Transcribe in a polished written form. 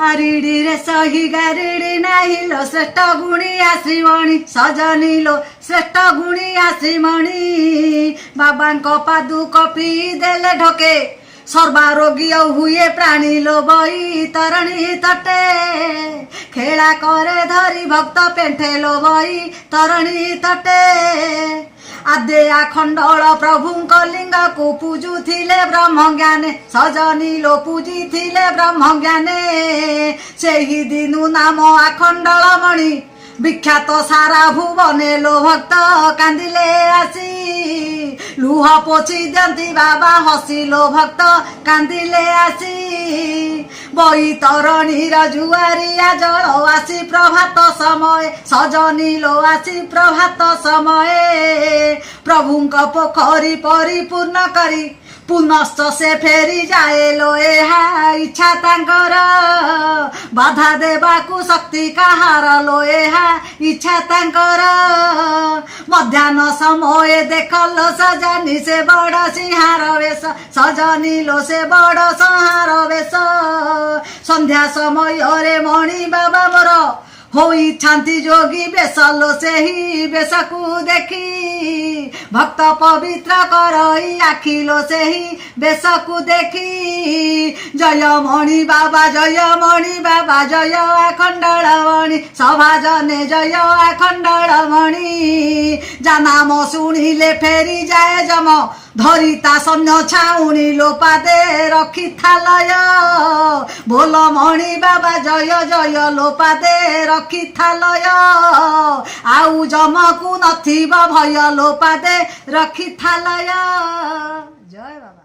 आरिडी रे सही गारिडी नाही लो श्रेष्ठ गुणिया श्रीमणी सजनी लो श्रेष्ठ गुणिया श्रीमणी बाबांको पादुक पी देले ढके सर्वारोग्य हुए प्राणी लो बई तरणी तटे खेला करे धरी भक्त पेंठे लो बई तरणी तटे आदे आखंडल प्रभुंक लिंग को पूजुथिले ब्रह्म ज्ञाने सजनी लो पूजी थिले ब्रह्म ज्ञाने सेही दिनु नाम आखंडल मणि विख्यात सारा भुवने लो भक्त कांदिले आसी लुह पोछि दियंती बाबा हसिलो भक्त कांदिले आसी बैतरणीर जुआरिया जल आसी प्रभात समय सजनी लो आसी प्रभात समय प्रभुंक पोखरी परिपूर्ण करी पुनश्च से फेरी जाए लो एहा इच्छा तांकर बाधा देबाकू शक्ति काहार लो एहा इच्छा तांकर मध्याह्न समय देखलो सजनी से बड़ सिंहार वेश सजनी लो से बड़ संहार वेश संध्या समय रे मणि बाबा मोर होई छांती जोगी बेसलो से ही बेसकू देखी भक्त पवित्र करई आखिलो से ही बेसकू देखी जय मणि बाबा जय आखंडल मणि सभाजने जय आखंडल मणि जा नाम शुणिले फेरी जाए जम धरिता सन्य छाउणी लोपादे रखी थालय बोल मणि बाबा जय लोपादे रखी थालय आउ जमकू नथिब भय लोपादे रखी थालय जय बाबा।